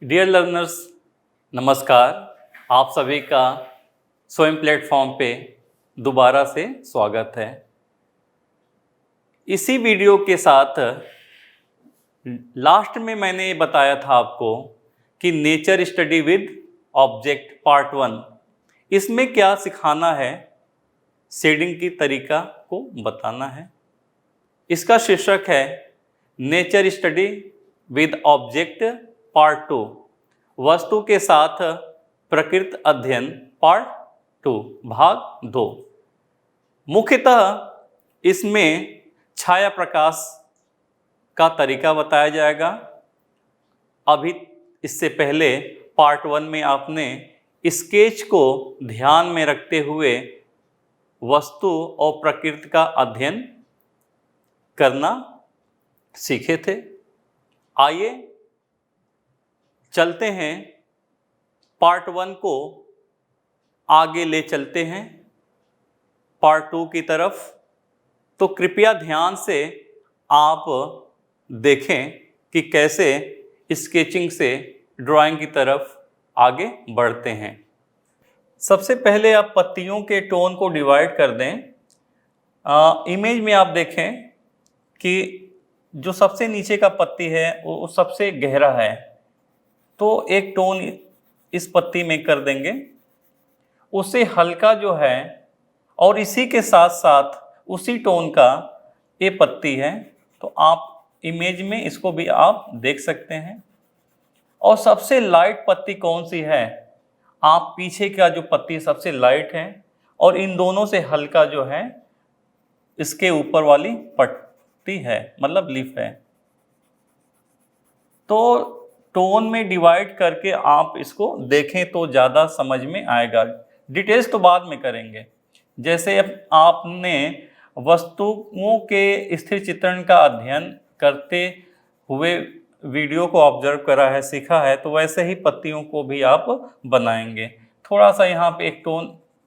Dear learners, नमस्कार। आप सभी का स्वयं प्लेटफॉर्म पे दोबारा से स्वागत है। इसी वीडियो के साथ लास्ट में मैंने बताया था आपको कि nature study with object part 1, इसमें क्या सिखाना है, शेडिंग की तरीका को बताना है। इसका शीर्षक है nature study with object part 2, वस्तु के साथ प्रकृति अध्ययन पार्ट 2 भाग 2। मुख्यतः इसमें छाया प्रकाश का तरीका बताया जाएगा। अभी इससे पहले पार्ट 1 में आपने स्केच को ध्यान में रखते हुए वस्तु और प्रकृति का अध्ययन करना सीखे थे। आइए चलते हैं, पार्ट 1 को आगे ले चलते हैं पार्ट 2 की तरफ। तो कृपया ध्यान से आप देखें कि कैसे स्केचिंग से ड्राइंग की तरफ आगे बढ़ते हैं। सबसे पहले आप पत्तियों के टोन को डिवाइड कर दें। इमेज में आप देखें कि जो सबसे नीचे का पत्ती है वो सबसे गहरा है, तो एक टोन इस पत्ती में कर देंगे, उससे हल्का जो है, और इसी के साथ साथ उसी टोन का ये पत्ती है, तो आप इमेज में इसको भी आप देख सकते हैं। और सबसे लाइट पत्ती कौन सी है, आप पीछे का जो पत्ती सबसे लाइट है और इन दोनों से हल्का जो है इसके ऊपर वाली पत्ती है, मतलब लीफ है। तो टोन में डिवाइड करके आप इसको देखें तो ज़्यादा समझ में आएगा। डिटेल्स तो बाद में करेंगे। जैसे अब आपने वस्तुओं के स्थिर चित्रण का अध्ययन करते हुए वीडियो को ऑब्जर्व करा है, सीखा है, तो वैसे ही पत्तियों को भी आप बनाएंगे। थोड़ा सा यहाँ पे एक टोन,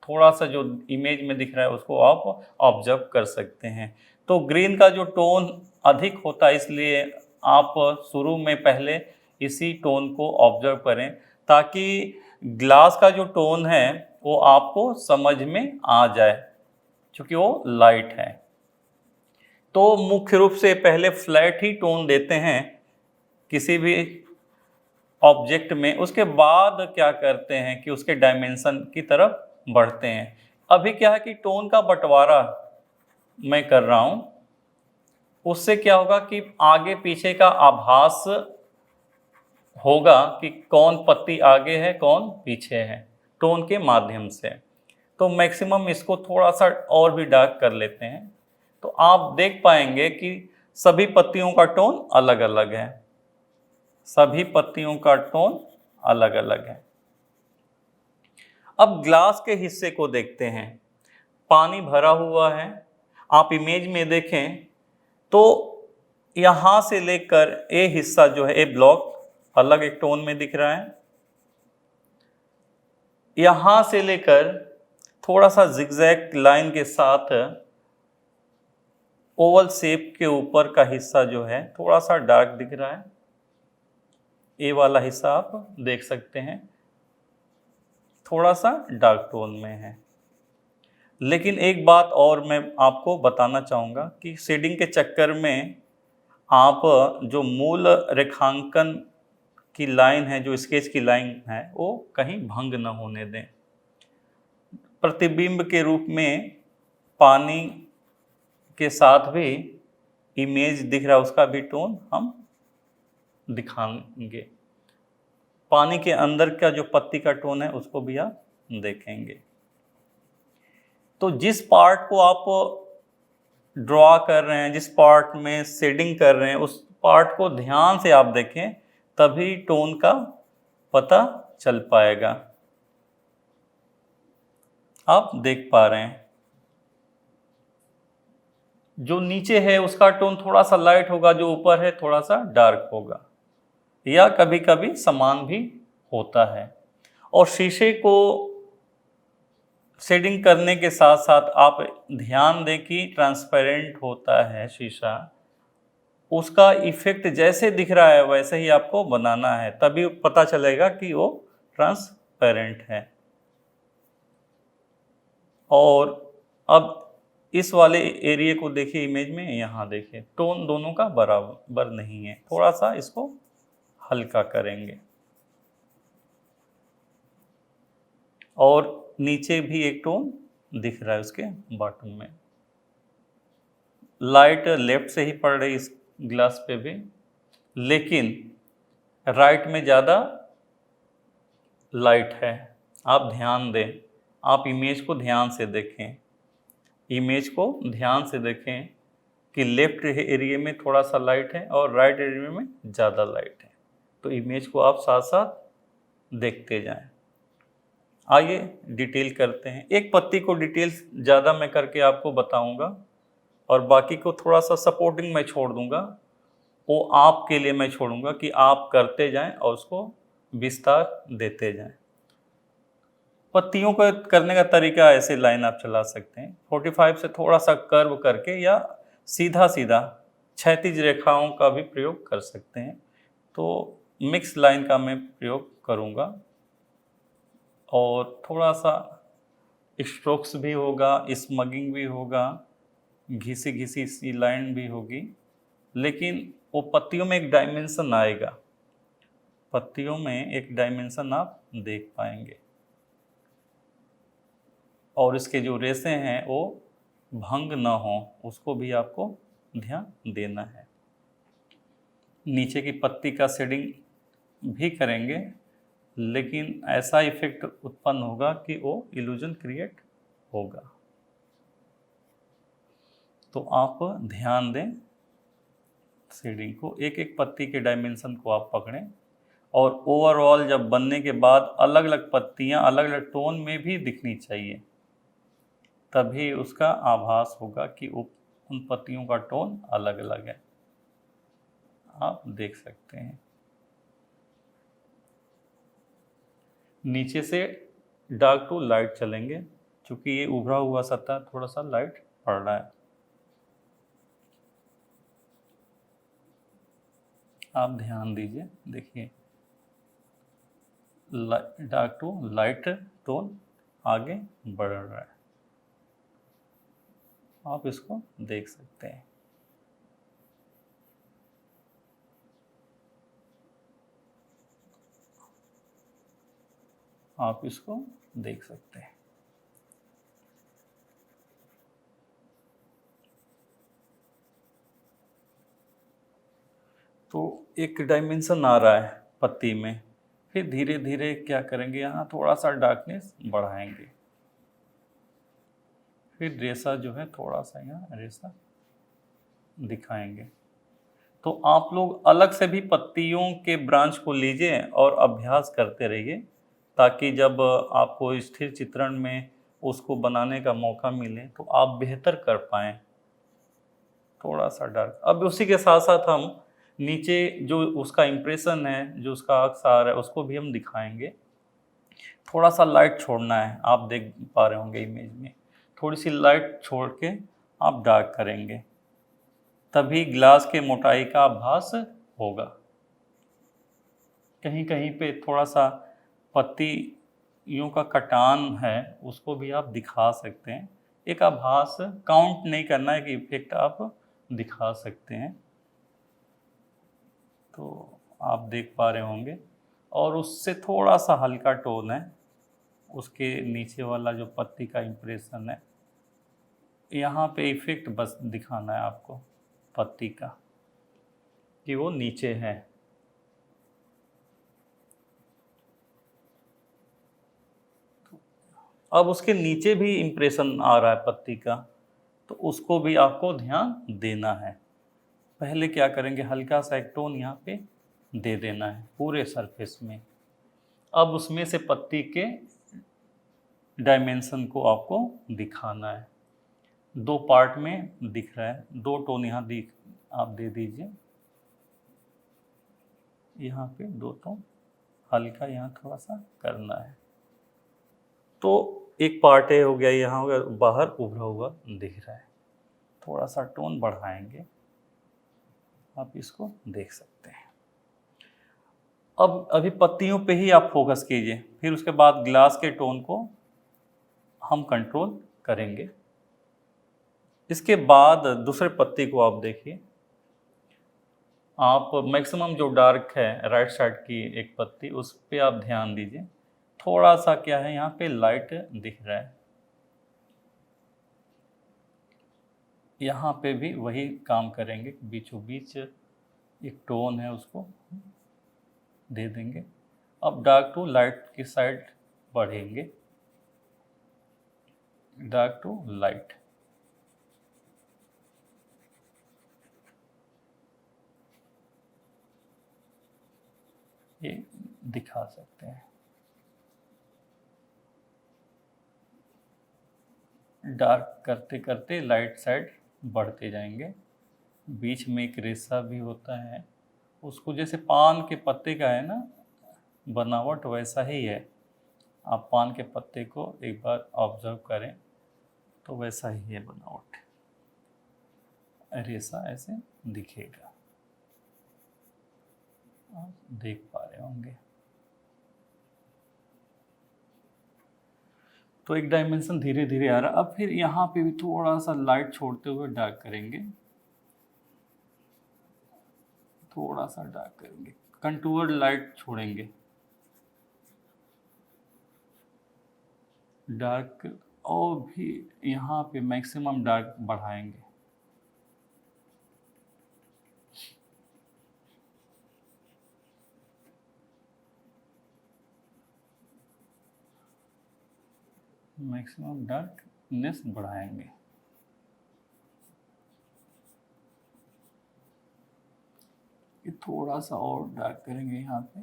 थोड़ा सा जो इमेज में दिख रहा है उसको आप ऑब्जर्व कर सकते हैं। तो ग्रीन का जो टोन अधिक होता है, इसलिए आप शुरू में पहले इसी टोन को ऑब्जर्व करें ताकि ग्लास का जो टोन है वो आपको समझ में आ जाए, क्योंकि वो लाइट है। तो मुख्य रूप से पहले फ्लैट ही टोन देते हैं किसी भी ऑब्जेक्ट में, उसके बाद क्या करते हैं कि उसके डायमेंशन की तरफ बढ़ते हैं। अभी क्या है कि टोन का बंटवारा मैं कर रहा हूँ, उससे क्या होगा कि आगे पीछे का आभास होगा कि कौन पत्ती आगे है कौन पीछे है, टोन के माध्यम से। तो मैक्सिमम इसको थोड़ा सा और भी डार्क कर लेते हैं, तो आप देख पाएंगे कि सभी पत्तियों का टोन अलग अलग है। सभी पत्तियों का टोन अलग अलग है। अब ग्लास के हिस्से को देखते हैं। पानी भरा हुआ है, आप इमेज में देखें तो यहाँ से लेकर ये हिस्सा जो है, ये ब्लॉक अलग एक टोन में दिख रहा है। यहाँ से लेकर थोड़ा सा जिगजैग लाइन के साथ ओवल शेप के ऊपर का हिस्सा जो है थोड़ा सा डार्क दिख रहा है। ये वाला हिस्सा आप देख सकते हैं थोड़ा सा डार्क टोन में है। लेकिन एक बात और मैं आपको बताना चाहूँगा कि शेडिंग के चक्कर में आप जो मूल रेखांकन की लाइन है, जो स्केच की लाइन है, वो कहीं भंग न होने दें। प्रतिबिंब के रूप में पानी के साथ भी इमेज दिख रहा है, उसका भी टोन हम दिखाएंगे। पानी के अंदर का जो पत्ती का टोन है उसको भी आप देखेंगे। तो जिस पार्ट को आप ड्रॉ कर रहे हैं, जिस पार्ट में शेडिंग कर रहे हैं, उस पार्ट को ध्यान से आप देखें, तभी टोन का पता चल पाएगा। आप देख पा रहे हैं जो नीचे है उसका टोन थोड़ा सा लाइट होगा, जो ऊपर है थोड़ा सा डार्क होगा, या कभी कभी समान भी होता है। और शीशे को शेडिंग करने के साथ साथ आप ध्यान दें कि ट्रांसपेरेंट होता है शीशा, उसका इफेक्ट जैसे दिख रहा है वैसे ही आपको बनाना है, तभी पता चलेगा कि वो ट्रांसपेरेंट है। और अब इस वाले एरिया को देखिए इमेज में, यहाँ देखिए टोन दोनों का बराबर नहीं है, थोड़ा सा इसको हल्का करेंगे। और नीचे भी एक टोन दिख रहा है उसके बॉटम में। लाइट लेफ्ट से ही पड़ रही इस ग्लास पे भी, लेकिन राइट में ज़्यादा लाइट है। आप ध्यान दें, आप इमेज को ध्यान से देखें, इमेज को ध्यान से देखें कि लेफ्ट एरिया में थोड़ा सा लाइट है और राइट एरिया में ज़्यादा लाइट है। तो इमेज को आप साथ साथ देखते जाएं। आइए डिटेल करते हैं। एक पत्ती को डिटेल्स ज़्यादा मैं करके आपको बताऊंगा और बाकी को थोड़ा सा सपोर्टिंग मैं छोड़ दूंगा, वो आपके लिए मैं छोड़ूंगा कि आप करते जाएं और उसको विस्तार देते जाएं। पत्तियों को करने का तरीका ऐसे लाइन आप चला सकते हैं, 45 से थोड़ा सा कर्व करके, या सीधा सीधा क्षैतिज रेखाओं का भी प्रयोग कर सकते हैं। तो मिक्स लाइन का मैं प्रयोग करूंगा और थोड़ा सा स्ट्रोक्स भी होगा, स्मगिंग भी होगा, घिसी घिसी सी लाइन भी होगी, लेकिन वो पत्तियों में एक डायमेंशन आएगा, पत्तियों में एक डायमेंशन आप देख पाएंगे। और इसके जो रेशे हैं वो भंग ना हो, उसको भी आपको ध्यान देना है। नीचे की पत्ती का शेडिंग भी करेंगे, लेकिन ऐसा इफेक्ट उत्पन्न होगा कि वो इल्यूजन क्रिएट होगा। तो आप ध्यान दें शेडिंग को, एक एक पत्ती के डायमेंशन को आप पकड़ें, और ओवरऑल जब बनने के बाद अलग अलग पत्तियां अलग अलग टोन में भी दिखनी चाहिए, तभी उसका आभास होगा कि उन पत्तियों का टोन अलग अलग है। आप देख सकते हैं नीचे से डार्क टू लाइट चलेंगे, क्योंकि ये उभरा हुआ सतह थोड़ा सा लाइट पड़ रहा है। आप ध्यान दीजिए, देखिए डार्क टू लाइट टोन आगे बढ़ रहा है, आप इसको देख सकते हैं। आप इसको देख सकते हैं। तो एक डायमेंशन आ रहा है पत्ती में, फिर धीरे धीरे क्या करेंगे, यहाँ थोड़ा सा डार्कनेस बढ़ाएंगे, फिर रेशा जो है थोड़ा सा यहाँ रेशा दिखाएंगे। तो आप लोग अलग से भी पत्तियों के ब्रांच को लीजिए और अभ्यास करते रहिए, ताकि जब आपको स्थिर चित्रण में उसको बनाने का मौका मिले तो आप बेहतर कर पाएँ। थोड़ा सा डार्क, अब उसी के साथ साथ हम नीचे जो उसका इम्प्रेशन है, जो उसका अक्सार है, उसको भी हम दिखाएंगे। थोड़ा सा लाइट छोड़ना है, आप देख पा रहे होंगे इमेज में, थोड़ी सी लाइट छोड़ के आप डार्क करेंगे, तभी ग्लास के मोटाई का आभास होगा। कहीं कहीं पे थोड़ा सा पत्तियों का कटान है, उसको भी आप दिखा सकते हैं। एक आभास, काउंट नहीं करना है, कि इफेक्ट आप दिखा सकते हैं। तो आप देख पा रहे होंगे, और उससे थोड़ा सा हल्का टोन है, उसके नीचे वाला जो पत्ती का इम्प्रेशन है, यहाँ पे इफेक्ट बस दिखाना है आपको पत्ती का, कि वो नीचे है। अब उसके नीचे भी इम्प्रेशन आ रहा है पत्ती का, तो उसको भी आपको ध्यान देना है। पहले क्या करेंगे, हल्का सा एक टोन यहाँ पे दे देना है पूरे सरफेस में। अब उसमें से पत्ती के डायमेंशन को आपको दिखाना है। दो पार्ट में दिख रहा है, दो टोन यहाँ दिख, आप दे दीजिए, यहाँ पे दो टोन हल्का यहाँ थोड़ा सा करना है। तो एक पार्ट ए हो गया, यहाँ हो गया, बाहर उभरा हुआ दिख रहा है, थोड़ा सा टोन बढ़ाएंगे आप इसको देख सकते हैं। अब अभी पत्तियों पे ही आप फोकस कीजिए, फिर उसके बाद ग्लास के टोन को हम कंट्रोल करेंगे। इसके बाद दूसरे पत्ती को आप देखिए, आप मैक्सिमम जो डार्क है राइट साइड की एक पत्ती, उस पे आप ध्यान दीजिए। थोड़ा सा क्या है, यहाँ पे लाइट दिख रहा है, यहाँ पे भी वही काम करेंगे, बीचों बीच एक टोन है उसको दे देंगे। अब डार्क टू लाइट की साइड बढ़ेंगे, डार्क टू लाइट। ये दिखा सकते हैं। डार्क करते करते लाइट साइड बढ़ते जाएंगे। बीच में एक रेशा भी होता है, उसको जैसे पान के पत्ते का है ना बनावट, वैसा ही है। आप पान के पत्ते को एक बार ऑब्जर्व करें तो वैसा ही है बनावट, रेशा ऐसे दिखेगा, आप देख पा रहे होंगे। तो एक डायमेंशन धीरे धीरे आ रहा। अब फिर यहाँ पे भी थोड़ा सा लाइट छोड़ते हुए डार्क करेंगे, थोड़ा सा डार्क करेंगे, कंटूर लाइट छोड़ेंगे, डार्क, और भी यहाँ पे मैक्सिमम डार्क बढ़ाएंगे। मैक्सिमम डार्कनेस बढ़ाएंगे। ये थोड़ा सा और डार्क करेंगे। यहाँ पे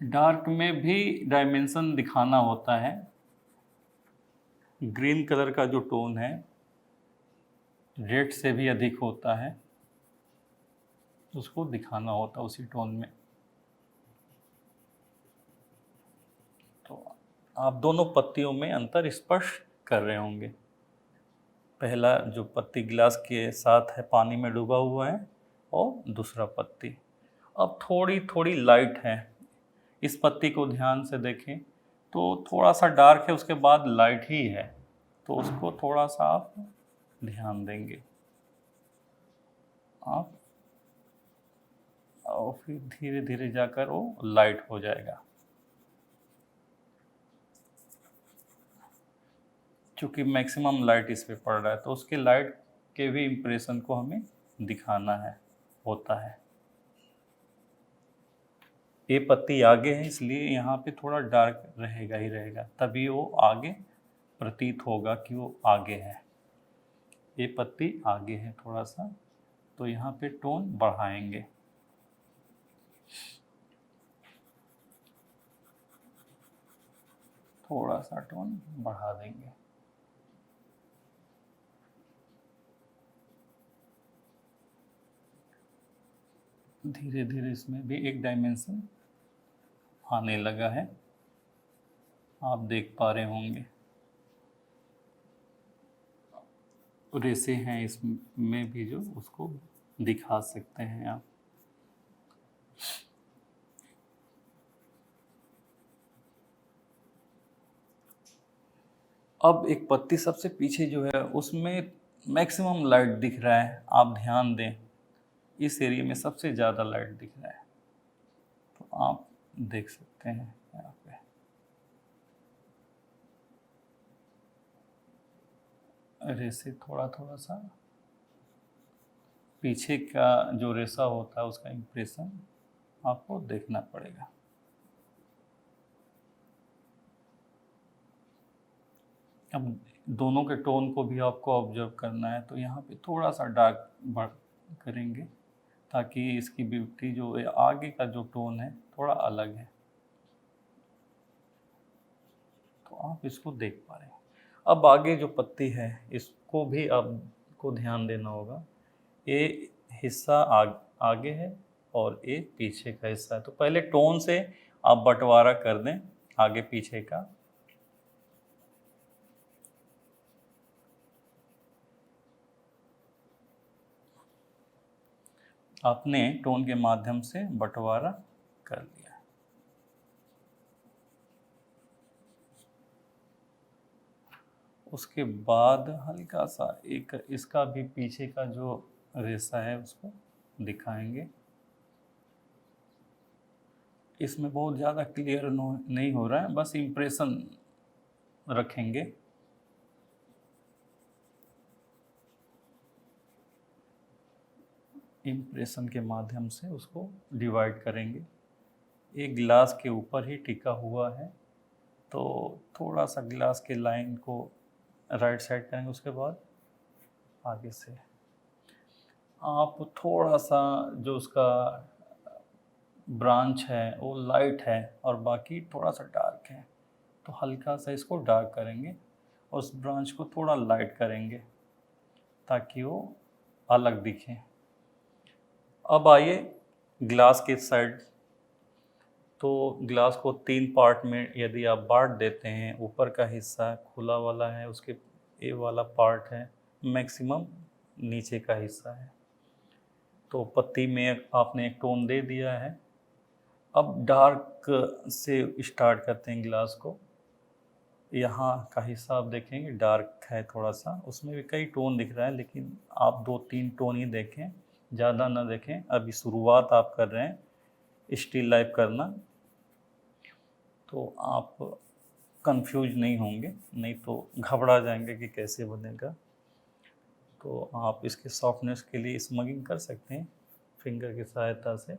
डार्क में भी डायमेंशन दिखाना होता है। ग्रीन कलर का जो टोन है रेड से भी अधिक होता है, उसको दिखाना होता है उसी टोन में। तो आप दोनों पत्तियों में अंतर स्पष्ट कर रहे होंगे। पहला जो पत्ती गिलास के साथ है पानी में डूबा हुआ है, और दूसरा पत्ती अब थोड़ी थोड़ी लाइट है। इस पत्ती को ध्यान से देखें तो थोड़ा सा डार्क है, उसके बाद लाइट ही है, तो उसको थोड़ा सा आप ध्यान देंगे आप, और फिर धीरे धीरे जाकर वो लाइट हो जाएगा। चूँकि मैक्सिमम लाइट इस पे पड़ रहा है, तो उसके लाइट के भी इम्प्रेशन को हमें दिखाना है, होता है। ये पत्ती आगे है, इसलिए यहाँ पे थोड़ा डार्क रहेगा ही रहेगा, तभी वो आगे प्रतीत होगा कि वो आगे है। ये पत्ती आगे है थोड़ा सा, तो यहाँ पे टोन बढ़ाएंगे। थोड़ा सा टोन बढ़ा देंगे। धीरे धीरे इसमें भी एक डायमेंशन आने लगा है, आप देख पा रहे होंगे। रेसे हैं इसमें भी जो उसको दिखा सकते हैं आप। अब एक पत्ती सबसे पीछे जो है उसमें मैक्सिमम लाइट दिख रहा है, आप ध्यान दें, इस एरिया में सबसे ज़्यादा लाइट दिख रहा है, तो आप देख सकते हैं यहाँ पे। रेसे थोड़ा थोड़ा सा पीछे का जो रेसा होता है उसका इम्प्रेशन आपको देखना पड़ेगा। अब दोनों के टोन को भी आपको ऑब्जर्व करना है, तो यहाँ पे थोड़ा सा डार्क बढ़ करेंगे, ताकि इसकी ब्यूटी जो आगे का जो टोन है थोड़ा अलग है, तो आप इसको देख पा रहे हैं। अब आगे जो पत्ती है इसको भी आपको ध्यान देना होगा। ये हिस्सा आगे है और ये पीछे का हिस्सा है, तो पहले टोन से आप बंटवारा कर दें आगे पीछे का। आपने टोन के माध्यम से बंटवारा कर लिया। उसके बाद हल्का सा एक इसका भी पीछे का जो रेशा है उसको दिखाएंगे। इसमें बहुत ज़्यादा क्लियर नहीं हो रहा है, बस इम्प्रेशन रखेंगे। इम्प्रेशन के माध्यम से उसको डिवाइड करेंगे। एक गिलास के ऊपर ही टिका हुआ है, तो थोड़ा सा गिलास के लाइन को राइट साइड करेंगे। उसके बाद आगे से आप थोड़ा सा जो उसका ब्रांच है वो लाइट है और बाकी थोड़ा सा डार्क है, तो हल्का सा इसको डार्क करेंगे और उस ब्रांच को थोड़ा लाइट करेंगे ताकि वो अलग दिखे। अब आइए ग्लास के साइड। तो ग्लास को 3 पार्ट में यदि आप बांट देते हैं, ऊपर का हिस्सा खुला वाला है, उसके ए वाला पार्ट है, मैक्सिमम नीचे का हिस्सा है। तो पत्ती में आपने एक टोन दे दिया है। अब डार्क से स्टार्ट करते हैं ग्लास को। यहाँ का हिस्सा आप देखेंगे डार्क है थोड़ा सा, उसमें भी कई टोन दिख रहा है, लेकिन आप 2-3 टोन ही देखें, ज़्यादा ना देखें। अभी शुरुआत आप कर रहे हैं स्टिल लाइफ करना, तो आप कंफ्यूज नहीं होंगे, नहीं तो घबरा जाएंगे कि कैसे बनेगा। तो आप इसके सॉफ्टनेस के लिए स्मगिंग कर सकते हैं फिंगर की सहायता से।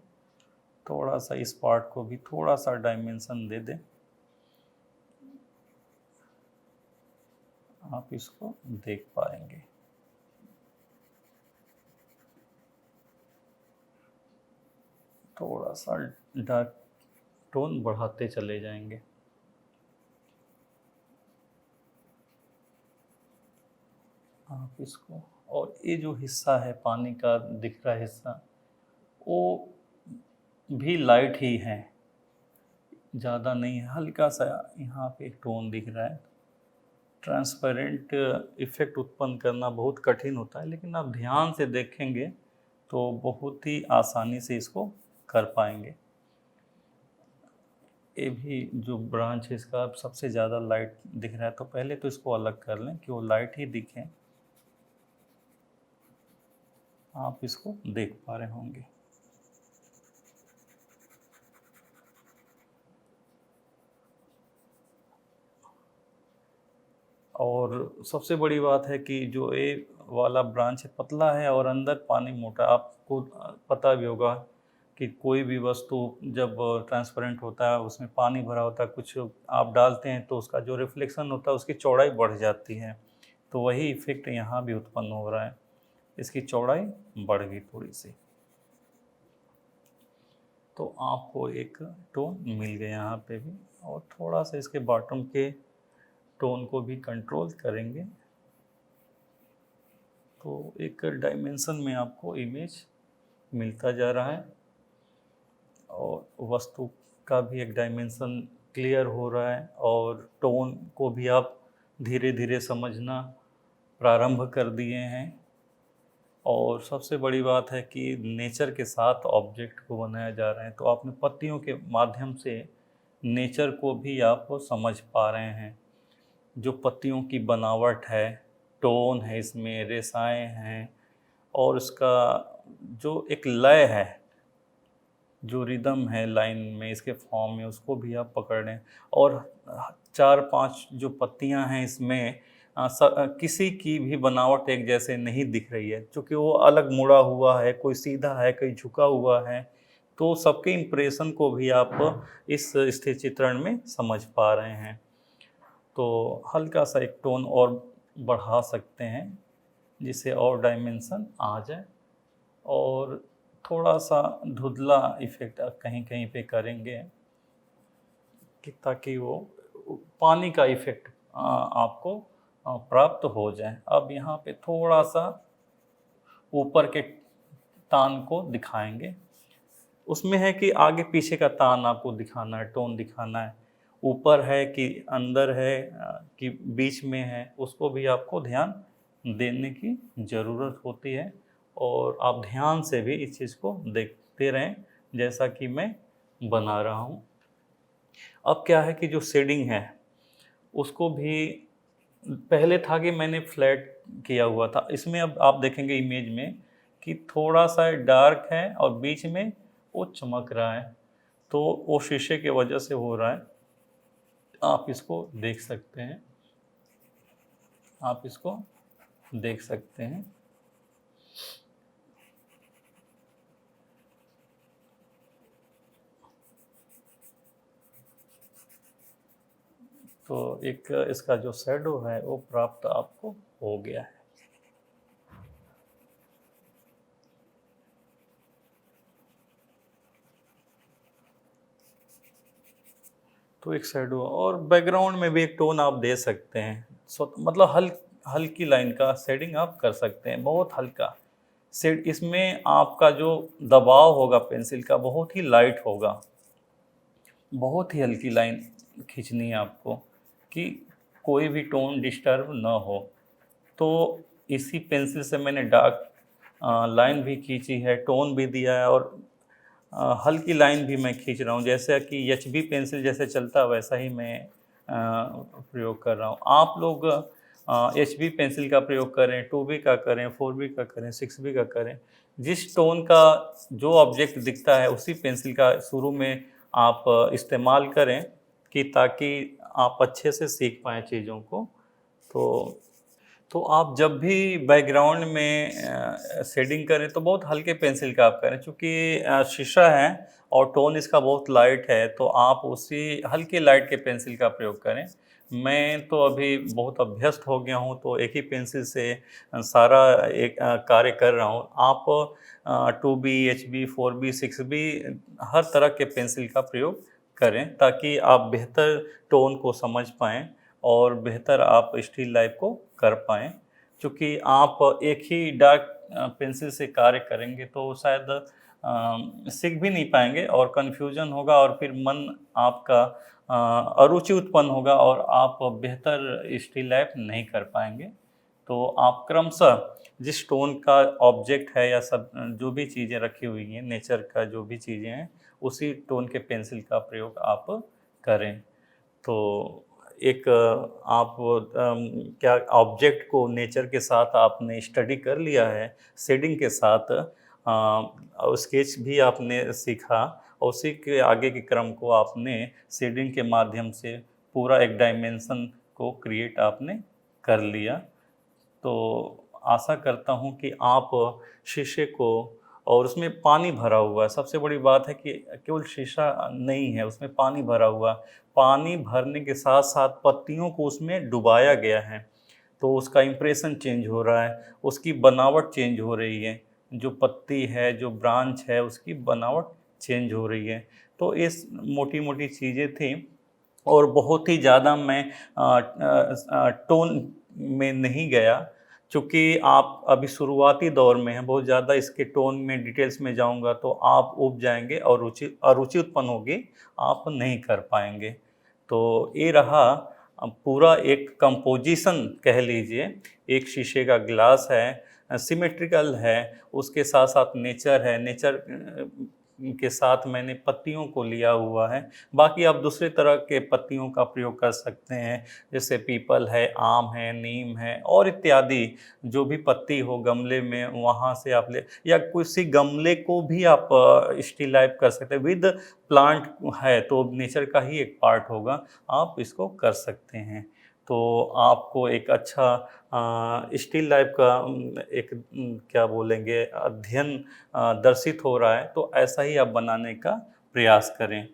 थोड़ा सा इस पार्ट को भी थोड़ा सा डायमेंशन दे दें, आप इसको देख पाएंगे। थोड़ा सा डार्क टोन बढ़ाते चले जाएंगे। आप इसको, और ये जो हिस्सा है पानी का दिख रहा हिस्सा, वो भी लाइट ही है, ज़्यादा नहीं है, हल्का सा यहाँ पे एक टोन दिख रहा है। ट्रांसपेरेंट इफ़ेक्ट उत्पन्न करना बहुत कठिन होता है, लेकिन आप ध्यान से देखेंगे तो बहुत ही आसानी से इसको कर पाएंगे। ये भी जो ब्रांच है इसका सबसे ज़्यादा लाइट दिख रहा है, तो पहले तो इसको अलग कर लें कि वो लाइट ही दिखे। आप इसको देख पा रहे होंगे। और सबसे बड़ी बात है कि जो ए वाला ब्रांच है पतला है और अंदर पानी मोटा। आपको पता भी होगा कि कोई भी वस्तु जब ट्रांसपेरेंट होता है उसमें पानी भरा होता है, कुछ आप डालते हैं तो उसका जो रिफ्लेक्शन होता है उसकी चौड़ाई बढ़ जाती है। तो वही इफ़ेक्ट यहाँ भी उत्पन्न हो रहा है, इसकी चौड़ाई बढ़ गई थोड़ी सी। तो आपको एक टोन मिल गया यहाँ पे भी, और थोड़ा सा इसके बॉटम के टोन को भी कंट्रोल करेंगे तो एक डायमेंशन में आपको इमेज मिलता जा रहा है और वस्तु का भी एक डायमेंशन क्लियर हो रहा है, और टोन को भी आप धीरे धीरे समझना प्रारंभ कर दिए हैं। और सबसे बड़ी बात है कि नेचर के साथ ऑब्जेक्ट को बनाया जा रहा है, तो आपने पत्तियों के माध्यम से नेचर को भी आप समझ पा रहे हैं। जो पत्तियों की बनावट है, टोन है, इसमें रेसाएं हैं, और उसका जो एक लय है, जो रिदम है लाइन में इसके फॉर्म में, उसको भी आप पकड़ लें। और 4-5 जो पत्तियां हैं इसमें किसी की भी बनावट एक जैसे नहीं दिख रही है, क्योंकि वो अलग मुड़ा हुआ है, कोई सीधा है, कोई झुका हुआ है। तो सबके इम्प्रेशन को भी आप इस स्थिर चित्रण में समझ पा रहे हैं। तो हल्का सा एक टोन और बढ़ा सकते हैं जिससे और डायमेंशन आ जाए, और थोड़ा सा धुंधला इफ़ेक्ट कहीं कहीं पे करेंगे कि ताकि वो पानी का इफ़ेक्ट आपको प्राप्त हो जाए। अब यहाँ पे थोड़ा सा ऊपर के तान को दिखाएंगे। उसमें है कि आगे पीछे का तान आपको दिखाना है, टोन दिखाना है, ऊपर है कि अंदर है कि बीच में है, उसको भी आपको ध्यान देने की ज़रूरत होती है। और आप ध्यान से भी इस चीज़ को देखते रहें जैसा कि मैं बना रहा हूँ। अब क्या है कि जो शेडिंग है उसको भी पहले था कि मैंने फ्लैट किया हुआ था, इसमें अब आप देखेंगे इमेज में कि थोड़ा सा डार्क है और बीच में वो चमक रहा है, तो वो शीशे की वजह से हो रहा है। आप इसको देख सकते हैं, आप इसको देख सकते हैं। तो एक इसका जो शैडो है वो प्राप्त आपको हो गया है। तो एक शैडो और बैकग्राउंड में भी एक टोन आप दे सकते हैं। मतलब हल्की लाइन का शेडिंग आप कर सकते हैं, बहुत हल्का शेड। इसमें आपका जो दबाव होगा पेंसिल का बहुत ही लाइट होगा, बहुत ही हल्की लाइन खींचनी है आपको कि कोई भी टोन डिस्टर्ब ना हो। तो इसी पेंसिल से मैंने डार्क लाइन भी खींची है, टोन भी दिया है और हल्की लाइन भी मैं खींच रहा हूँ। जैसे कि HB पेंसिल जैसे चलता है वैसा ही मैं प्रयोग कर रहा हूँ। आप लोग HB पेंसिल का प्रयोग करें, 2B का करें, 4B का करें, 6B का करें। जिस टोन का जो ऑब्जेक्ट दिखता है उसी पेंसिल का शुरू में आप इस्तेमाल करें कि ताकि आप अच्छे से सीख पाएँ चीज़ों को। तो आप जब भी बैकग्राउंड में शेडिंग करें तो बहुत हल्के पेंसिल का आप करें, चूँकि शीशा है और टोन इसका बहुत लाइट है, तो आप उसी हल्के लाइट के पेंसिल का प्रयोग करें। मैं तो अभी बहुत अभ्यस्त हो गया हूँ, तो एक ही पेंसिल से सारा एक कार्य कर रहा हूँ। आप 2B, HB, 4B, 6B हर तरह के पेंसिल का प्रयोग करें ताकि आप बेहतर टोन को समझ पाएँ और बेहतर आप स्टिल लाइफ को कर पाएँ। चूँकि आप एक ही डार्क पेंसिल से कार्य करेंगे तो शायद सीख भी नहीं पाएँगे और कन्फ्यूजन होगा और फिर मन आपका अरुचि उत्पन्न होगा और आप बेहतर स्टिल लाइफ नहीं कर पाएँगे। तो आप क्रमशः जिस टोन का ऑब्जेक्ट है या सब जो भी चीज़ें रखी हुई हैं, नेचर का जो भी चीज़ें हैं, उसी टोन के पेंसिल का प्रयोग आप करें। तो एक आप क्या ऑब्जेक्ट को नेचर के साथ आपने स्टडी कर लिया है, शेडिंग के साथ स्केच भी आपने सीखा और उसी के आगे के क्रम को आपने शेडिंग के माध्यम से पूरा एक डायमेंशन को क्रिएट आपने कर लिया। तो आशा करता हूँ कि आप शीशे को और उसमें पानी भरा हुआ है, सबसे बड़ी बात है कि केवल शीशा नहीं है, उसमें पानी भरा हुआ। पानी भरने के साथ-साथ पत्तियों को उसमें डुबाया गया है, तो उसका इम्प्रेशन चेंज हो रहा है, उसकी बनावट चेंज हो रही है। जो पत्ती है, जो ब्रांच है, उसकी बनावट चेंज हो रही है। तो इस मोटी-मोटी चीज़ें थी और बहुत ही ज़्यादा मैं टोन में नहीं गया, चूँकि आप अभी शुरुआती दौर में हैं, बहुत ज़्यादा इसके टोन में डिटेल्स में जाऊँगा तो आप ऊब जाएँगे और अरुचि उत्पन्न होगी, आप नहीं कर पाएँगे। तो ये रहा पूरा एक कंपोज़िशन कह लीजिए, एक शीशे का ग्लास है, सिमेट्रिकल है, उसके साथ-साथ नेचर है, नेचर के साथ मैंने पत्तियों को लिया हुआ है। बाकी आप दूसरे तरह के पत्तियों का प्रयोग कर सकते हैं, जैसे पीपल है, आम है, नीम है और इत्यादि जो भी पत्ती हो गमले में वहाँ से आप ले या किसी गमले को भी आप स्टिल लाइफ कर सकते हैं। विद प्लांट है तो नेचर का ही एक पार्ट होगा, आप इसको कर सकते हैं। तो आपको एक अच्छा स्टिल लाइफ का एक क्या बोलेंगे अध्ययन दर्शित हो रहा है, तो ऐसा ही आप बनाने का प्रयास करें।